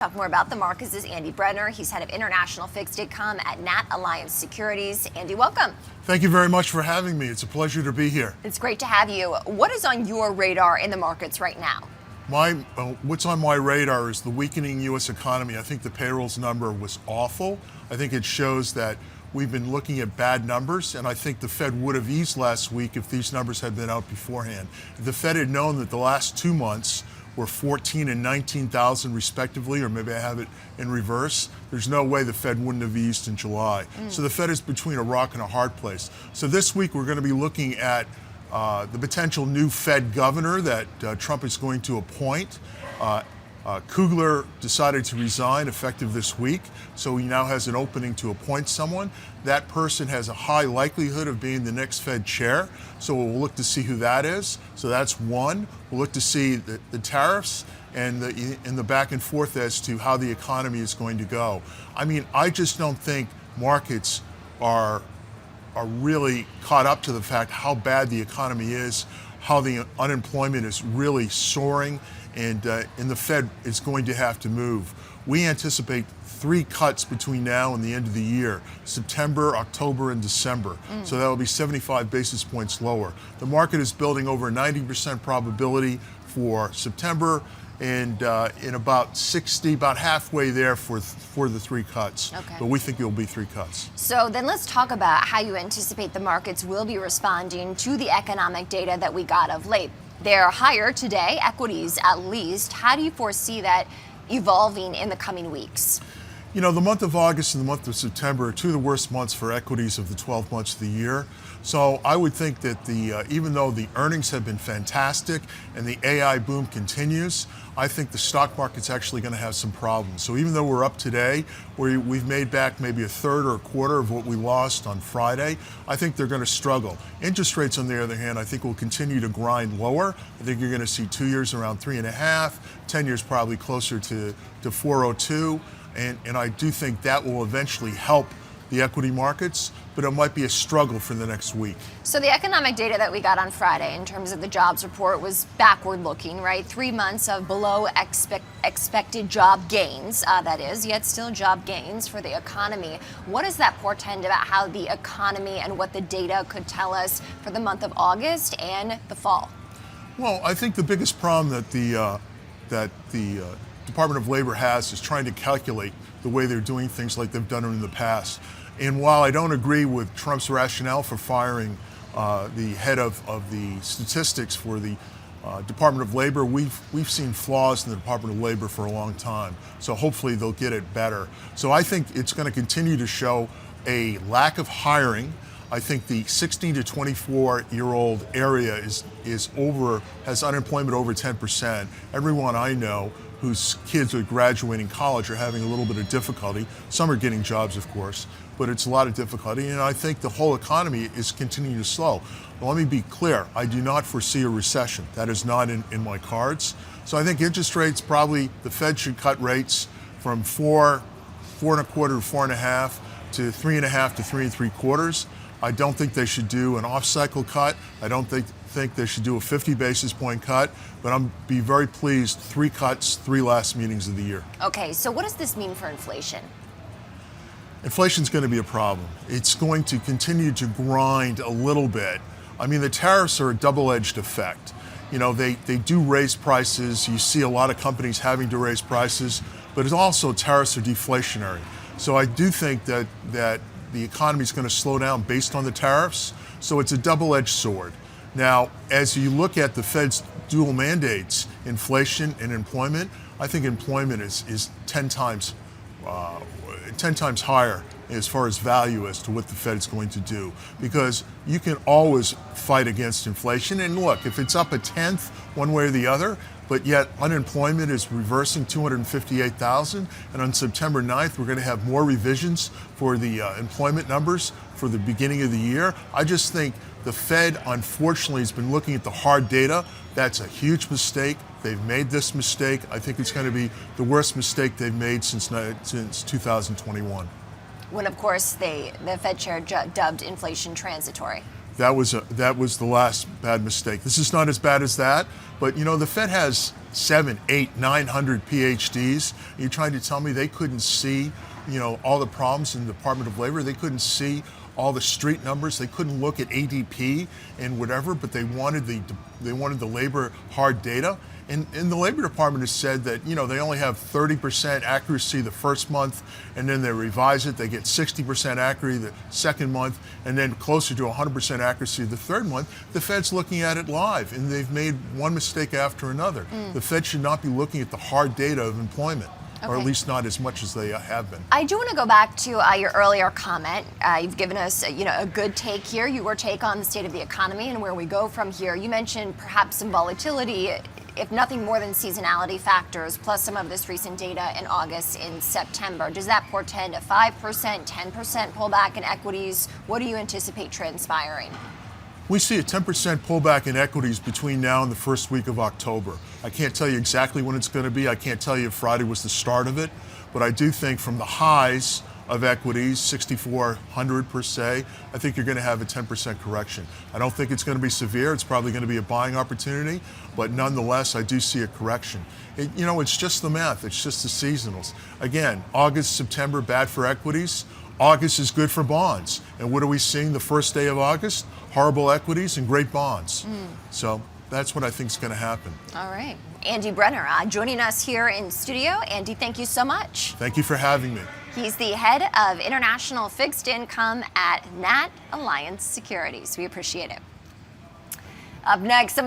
Talk more about the markets is Andy Brenner. He's head of international fixed income at NatAlliance Securities. Andy, welcome. Thank you very much for having me. It's a pleasure to be here. It's great to have you. What is on your radar in the markets right now? What's on my radar is the weakening U.S. economy. I think the payrolls number was awful. I think it shows that we've been looking at bad numbers, and I think the Fed would have eased last week if these numbers had been out beforehand. If the Fed had known that the last 2 months were 14 and 19,000 respectively, or maybe I have it in reverse, there's no way the Fed wouldn't have eased in July. So the Fed is between a rock and a hard place. So this week we're going to be looking at the potential new Fed governor that Trump is going to appoint. Kugler decided to resign effective this week, so he now has an opening to appoint someone. That person has a high likelihood of being the next Fed chair, so we'll look to see who that is. So that's one. We'll look to see the tariffs and the back and forth as to how the economy is going to go. I mean, I just don't think markets are really caught up to the fact how bad the economy is, how the unemployment is really soaring, and the Fed is going to have to move. We anticipate 3 cuts between now and the end of the year: September, October, and December. So that will be 75 basis points lower. The market is building over 90% probability for September, and in about halfway there for the 3 cuts. Okay. But we think it will be 3 cuts. So then let's talk about how you anticipate the markets will be responding to the economic data that we got of late. They're higher today, equities at least. How do you foresee that evolving in the coming weeks? You know, the month of August and the month of September are 2 of the worst months for equities of the 12 months of the year. So I would think that even though the earnings have been fantastic and the AI boom continues, I think the stock market's actually going to have some problems. So even though we're up today, we've made back maybe a third or a quarter of what we lost on Friday, I think they're going to struggle. Interest rates, on the other hand, I think will continue to grind lower. I think you're going to see 2 years around 3.5, 10 years probably closer to 4.02. And I do think that will eventually help the equity markets, but it might be a struggle for the next week. So the economic data that we got on Friday in terms of the jobs report was backward looking, right? 3 months of below expected job gains, that is, yet still job gains for the economy. What does that portend about how the economy and what the data could tell us for the month of August and the fall? Well, I think the biggest problem that the Department of Labor has is trying to calculate the way they're doing things like they've done in the past. And while I don't agree with Trump's rationale for firing the head of the statistics for the Department of Labor, we've seen flaws in the Department of Labor for a long time. So hopefully they'll get it better. So I think it's going to continue to show a lack of hiring. I think the 16 to 24-year-old area has unemployment over 10%. Everyone I know whose kids are graduating college are having a little bit of difficulty. Some are getting jobs, of course, but it's a lot of difficulty. And I think the whole economy is continuing to slow. But let me be clear, I do not foresee a recession. That is not in my cards. So I think interest rates, probably the Fed should cut rates from 4.25 to 4.5 to 3.5 to 3 3/4. I don't think they should do an off-cycle cut. I don't think they should do a 50 basis point cut, but I'm be very pleased. 3 cuts, 3 last meetings of the year. Okay, so what does this mean for inflation? Inflation's going to be a problem. It's going to continue to grind a little bit. I mean, the tariffs are a double-edged effect. You know, they do raise prices. You see a lot of companies having to raise prices, but it's also tariffs are deflationary. So I do think that the economy is going to slow down based on the tariffs. So it's a double-edged sword. Now, as you look at the Fed's dual mandates, inflation and employment, I think employment is 10 times higher as far as value as to what the Fed is going to do. Because you can always fight against inflation. And look, if it's up 1/10 one way or the other, but yet unemployment is reversing 258,000, and on September 9th, we're going to have more revisions for the employment numbers for the beginning of the year. I just think the Fed, unfortunately, has been looking at the hard data. That's a huge mistake. They've made this mistake. I think it's going to be the worst mistake they've made since 2021. When, of course, the Fed chair dubbed inflation transitory. That was the last bad mistake. This is not as bad as that, but you know, the Fed has 7, 8, 900 PhDs. You're trying to tell me they couldn't see, all the problems in the Department of Labor? They couldn't see all the street numbers. They couldn't look at ADP and whatever, but they wanted the labor hard data. And the Labor Department has said that, they only have 30% accuracy the first month, and then they revise it. They get 60% accuracy the second month, and then closer to 100% accuracy the third month. The Fed's looking at it live, and they've made one mistake after another. The Fed should not be looking at the hard data of employment. Or at least not as much as they have been. I do want to go back to your earlier comment. You've given us, a good take here, your take on the state of the economy and where we go from here. You mentioned perhaps some volatility, if nothing more than seasonality factors, plus some of this recent data in August and September. Does that portend a 5%, 10% pullback in equities? What do you anticipate transpiring? We see a 10% pullback in equities between now and the first week of October. I can't tell you exactly when it's going to be. I can't tell you if Friday was the start of it. But I do think from the highs of equities, 6,400 per se, I think you're going to have a 10% correction. I don't think it's going to be severe. It's probably going to be a buying opportunity. But nonetheless, I do see a correction. It's just the math. It's just the seasonals. Again, August, September, bad for equities. August is good for bonds. And what are we seeing the first day of August? Horrible equities and great bonds. So that's what I think is going to happen. All right. Andy Brenner joining us here in studio. Andy, thank you so much. Thank you for having me. He's the head of international fixed income at NatAlliance Securities. We appreciate it. Up next, some